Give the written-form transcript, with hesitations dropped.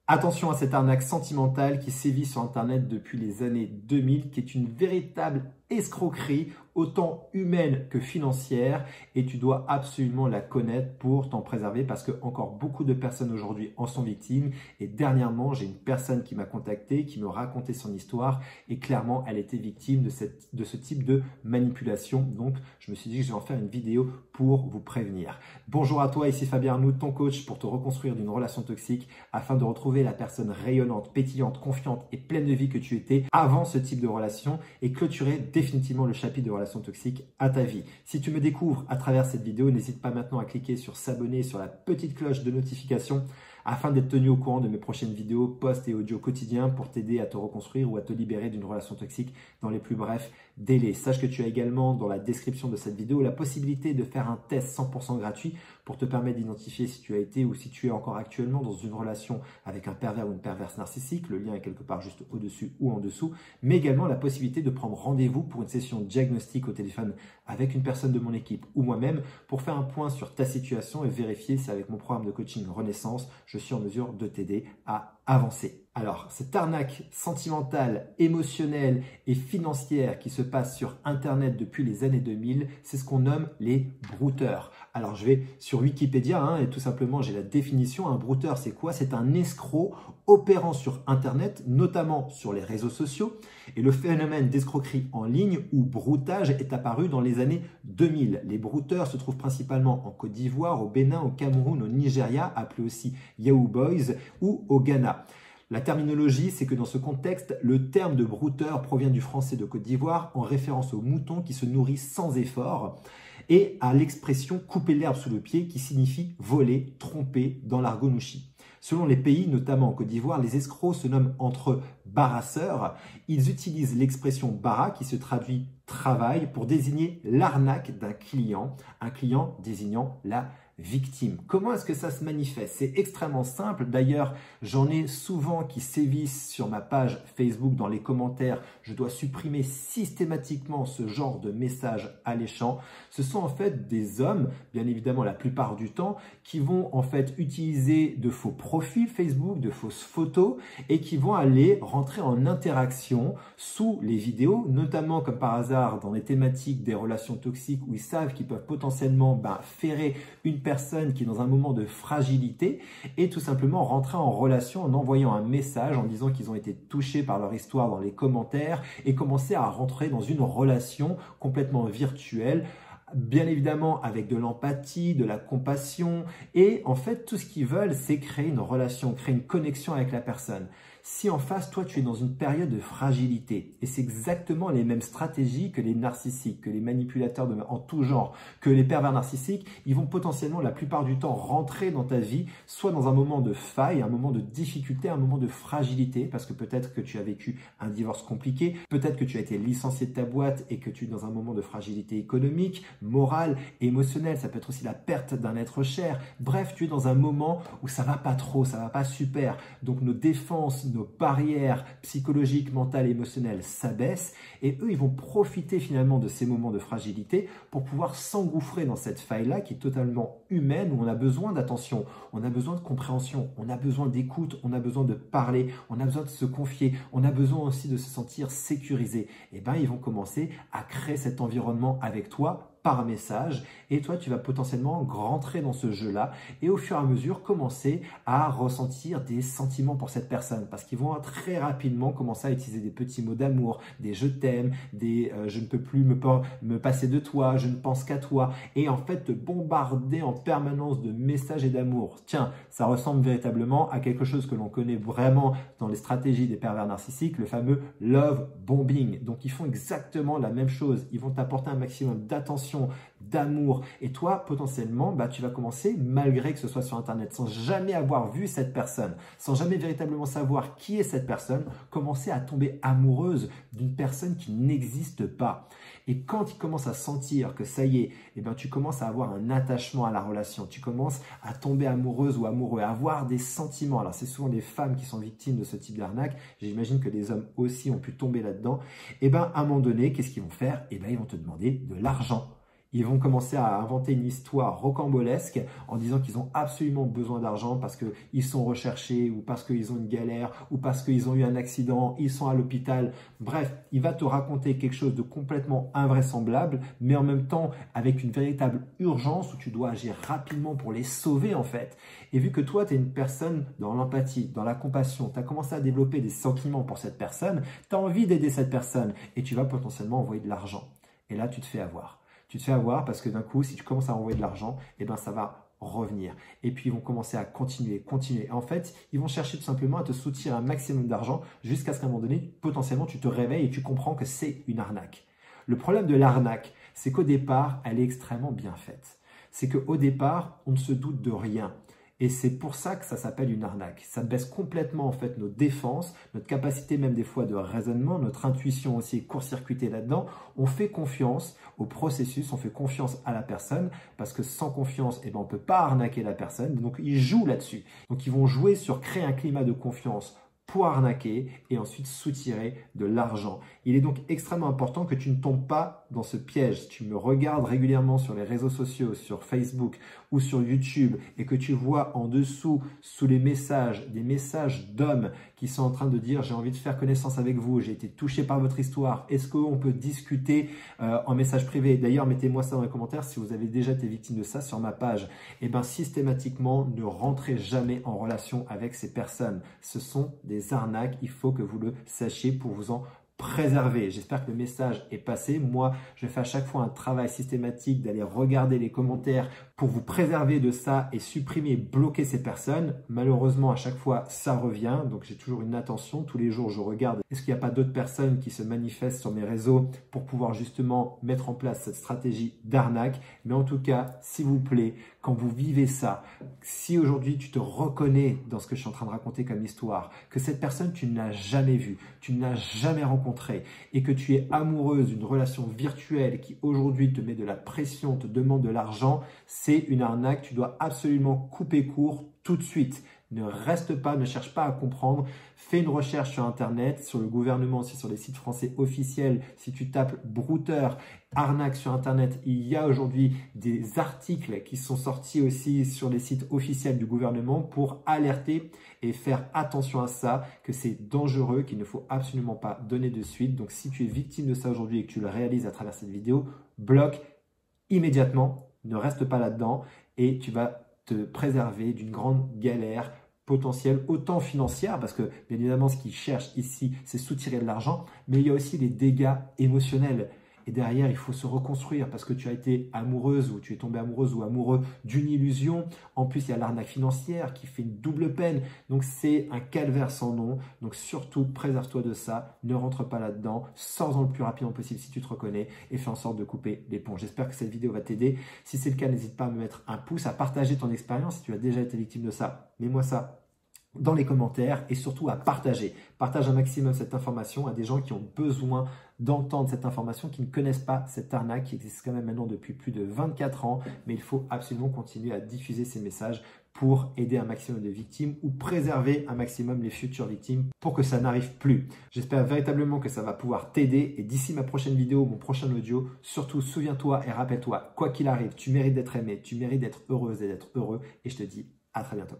Attention à cette arnaque sentimentale qui sévit sur Internet depuis les années 2000, qui est une véritable escroquerie, autant humaine que financière, et tu dois absolument la connaître pour t'en préserver parce que encore beaucoup de personnes aujourd'hui en sont victimes. Et dernièrement, j'ai une personne qui m'a contacté, qui me racontait son histoire et clairement, elle était victime de ce type de manipulation. Donc, je me suis dit que je vais en faire une vidéo pour vous prévenir. Bonjour à toi, ici Fabien Arnoult, ton coach pour te reconstruire d'une relation toxique afin de retrouver la personne rayonnante, pétillante, confiante et pleine de vie que tu étais avant ce type de relation et clôturer définitivement le chapitre de relation toxique à ta vie. Si tu me découvres à travers cette vidéo, n'hésite pas maintenant à cliquer sur s'abonner, sur la petite cloche de notification afin d'être tenu au courant de mes prochaines vidéos, posts et audios quotidiens pour t'aider à te reconstruire ou à te libérer d'une relation toxique dans les plus brefs délais. Sache que tu as également dans la description de cette vidéo la possibilité de faire un test 100% gratuit pour te permettre d'identifier si tu as été ou si tu es encore actuellement dans une relation avec un pervers ou une perverse narcissique. Le lien est quelque part juste au-dessus ou en dessous, mais également la possibilité de prendre rendez-vous pour une session diagnostic au téléphone avec une personne de mon équipe ou moi-même pour faire un point sur ta situation et vérifier si avec mon programme de coaching Renaissance, je suis en mesure de t'aider à avancer. Alors, cette arnaque sentimentale, émotionnelle et financière qui se passe sur Internet depuis les années 2000, c'est ce qu'on nomme les brouteurs. Alors, je vais sur Wikipédia et tout simplement, j'ai la définition. Un brouteur, c'est quoi? C'est un escroc opérant sur Internet, notamment sur les réseaux sociaux. Et le phénomène d'escroquerie en ligne ou broutage est apparu dans les années 2000. Les brouteurs se trouvent principalement en Côte d'Ivoire, au Bénin, au Cameroun, au Nigeria, appelé aussi Yahoo Boys, ou au Ghana. La terminologie, c'est que dans ce contexte, le terme de brouteur provient du français de Côte d'Ivoire en référence aux moutons qui se nourrissent sans effort et à l'expression couper l'herbe sous le pied qui signifie voler, tromper dans l'argot nouchi. Selon les pays, notamment en Côte d'Ivoire, les escrocs se nomment entre eux barasseurs. Ils utilisent l'expression bara qui se traduit travail pour désigner l'arnaque d'un client, un client désignant la victime. Comment est-ce que ça se manifeste? C'est extrêmement simple. D'ailleurs, j'en ai souvent qui sévissent sur ma page Facebook dans les commentaires. Je dois supprimer systématiquement ce genre de messages alléchants. Ce sont en fait des hommes, bien évidemment la plupart du temps, qui vont en fait utiliser de faux profils Facebook, de fausses photos et qui vont aller rentrer en interaction sous les vidéos, notamment comme par hasard dans les thématiques des relations toxiques où ils savent qu'ils peuvent potentiellement ferrer une personne qui est dans un moment de fragilité et tout simplement rentrer en relation en envoyant un message en disant qu'ils ont été touchés par leur histoire dans les commentaires et commencer à rentrer dans une relation complètement virtuelle, bien évidemment avec de l'empathie, de la compassion et en fait tout ce qu'ils veulent c'est créer une relation, créer une connexion avec la personne. Si en face, toi, tu es dans une période de fragilité, et c'est exactement les mêmes stratégies que les narcissiques, que les manipulateurs en tout genre, que les pervers narcissiques, ils vont potentiellement la plupart du temps rentrer dans ta vie, soit dans un moment de faille, un moment de difficulté, un moment de fragilité, parce que peut-être que tu as vécu un divorce compliqué, peut-être que tu as été licencié de ta boîte et que tu es dans un moment de fragilité économique, morale, émotionnelle, ça peut être aussi la perte d'un être cher. Bref, tu es dans un moment où ça va pas trop, ça va pas super, donc nos défenses, nos barrières psychologiques, mentales, émotionnelles s'abaissent et eux, ils vont profiter finalement de ces moments de fragilité pour pouvoir s'engouffrer dans cette faille-là qui est totalement humaine où on a besoin d'attention, on a besoin de compréhension, on a besoin d'écoute, on a besoin de parler, on a besoin de se confier, on a besoin aussi de se sentir sécurisé. Et ils vont commencer à créer cet environnement avec toi par message et toi tu vas potentiellement rentrer dans ce jeu-là et au fur et à mesure commencer à ressentir des sentiments pour cette personne parce qu'ils vont très rapidement commencer à utiliser des petits mots d'amour, des je t'aime, des je ne peux plus me passer de toi, je ne pense qu'à toi et en fait te bombarder en permanence de messages et d'amour. Tiens, ça ressemble véritablement à quelque chose que l'on connaît vraiment dans les stratégies des pervers narcissiques, le fameux love bombing. Donc ils font exactement la même chose, ils vont t'apporter un maximum d'attention, d'amour et toi potentiellement tu vas commencer malgré que ce soit sur internet sans jamais avoir vu cette personne, sans jamais véritablement savoir qui est cette personne, commencer à tomber amoureuse d'une personne qui n'existe pas. Et quand tu commences à sentir que ça y est, tu commences à avoir un attachement à la relation, tu commences à tomber amoureuse ou amoureux, à avoir des sentiments. Alors c'est souvent les femmes qui sont victimes de ce type d'arnaque, j'imagine que les hommes aussi ont pu tomber là-dedans. À un moment donné, qu'est-ce qu'ils vont faire? Ils vont te demander de l'argent. Ils vont commencer à inventer une histoire rocambolesque en disant qu'ils ont absolument besoin d'argent parce qu'ils sont recherchés ou parce qu'ils ont une galère ou parce qu'ils ont eu un accident, ils sont à l'hôpital. Bref, il va te raconter quelque chose de complètement invraisemblable, mais en même temps avec une véritable urgence où tu dois agir rapidement pour les sauver en fait. Et vu que toi, tu es une personne dans l'empathie, dans la compassion, tu as commencé à développer des sentiments pour cette personne, tu as envie d'aider cette personne et tu vas potentiellement envoyer de l'argent. Et là, tu te fais avoir. Tu te fais avoir parce que d'un coup, si tu commences à envoyer de l'argent, eh ben, ça va revenir. Et puis, ils vont commencer à continuer. En fait, ils vont chercher tout simplement à te soutirer un maximum d'argent jusqu'à ce qu'à un moment donné, potentiellement, tu te réveilles et tu comprends que c'est une arnaque. Le problème de l'arnaque, c'est qu'au départ, elle est extrêmement bien faite. C'est qu'au départ, on ne se doute de rien. Et c'est pour ça que ça s'appelle une arnaque. Ça baisse complètement en fait nos défenses, notre capacité même des fois de raisonnement, notre intuition aussi est court-circuitée là-dedans. On fait confiance au processus, on fait confiance à la personne parce que sans confiance, eh ben, on ne peut pas arnaquer la personne. Donc ils jouent là-dessus. Donc ils vont jouer sur créer un climat de confiance pour arnaquer et ensuite soutirer de l'argent. Il est donc extrêmement important que tu ne tombes pas dans ce piège. Si tu me regardes régulièrement sur les réseaux sociaux, sur Facebook ou sur YouTube et que tu vois en dessous, sous les messages, des messages d'hommes qui sont en train de dire « j'ai envie de faire connaissance avec vous, j'ai été touché par votre histoire, est-ce qu'on peut discuter en message privé ?» D'ailleurs, mettez-moi ça dans les commentaires si vous avez déjà été victime de ça sur ma page. Et bien, systématiquement, ne rentrez jamais en relation avec ces personnes. Ce sont des arnaques, il faut que vous le sachiez pour vous en préserver. J'espère que le message est passé. Moi, je fais à chaque fois un travail systématique d'aller regarder les commentaires pour vous préserver de ça et supprimer, bloquer ces personnes. Malheureusement, à chaque fois, ça revient. Donc, j'ai toujours une attention. Tous les jours, je regarde. Est-ce qu'il n'y a pas d'autres personnes qui se manifestent sur mes réseaux pour pouvoir justement mettre en place cette stratégie d'arnaque? Mais en tout cas, s'il vous plaît, quand vous vivez ça, si aujourd'hui tu te reconnais dans ce que je suis en train de raconter comme histoire, que cette personne, tu ne l'as jamais vue, tu ne l'as jamais rencontrée et que tu es amoureuse d'une relation virtuelle qui aujourd'hui te met de la pression, te demande de l'argent, c'est une arnaque. Tu dois absolument couper court tout de suite. Ne reste pas, ne cherche pas à comprendre. Fais une recherche sur Internet, sur le gouvernement, aussi sur les sites français officiels. Si tu tapes brouteur, arnaque sur Internet, il y a aujourd'hui des articles qui sont sortis aussi sur les sites officiels du gouvernement pour alerter et faire attention à ça, que c'est dangereux, qu'il ne faut absolument pas donner de suite. Donc, si tu es victime de ça aujourd'hui et que tu le réalises à travers cette vidéo, bloque immédiatement, ne reste pas là-dedans et tu vas te préserver d'une grande galère potentielle, autant financière, parce que bien évidemment ce qu'ils cherchent ici, c'est soutirer de l'argent, mais il y a aussi les dégâts émotionnels. Et derrière, il faut se reconstruire parce que tu as été amoureuse ou tu es tombé amoureuse ou amoureux d'une illusion. En plus, il y a l'arnaque financière qui fait une double peine. Donc, c'est un calvaire sans nom. Donc, surtout, préserve-toi de ça. Ne rentre pas là-dedans. Sors-en le plus rapidement possible si tu te reconnais et fais en sorte de couper les ponts. J'espère que cette vidéo va t'aider. Si c'est le cas, n'hésite pas à me mettre un pouce, à partager ton expérience. Si tu as déjà été victime de ça, mets-moi ça dans les commentaires et surtout à partager. Partage un maximum cette information à des gens qui ont besoin d'entendre cette information, qui ne connaissent pas cette arnaque qui existe quand même maintenant depuis plus de 24 ans. Mais il faut absolument continuer à diffuser ces messages pour aider un maximum de victimes ou préserver un maximum les futures victimes pour que ça n'arrive plus. J'espère véritablement que ça va pouvoir t'aider et d'ici ma prochaine vidéo, mon prochain audio, surtout souviens-toi et rappelle-toi, quoi qu'il arrive, tu mérites d'être aimé, tu mérites d'être heureuse et d'être heureux et je te dis à très bientôt.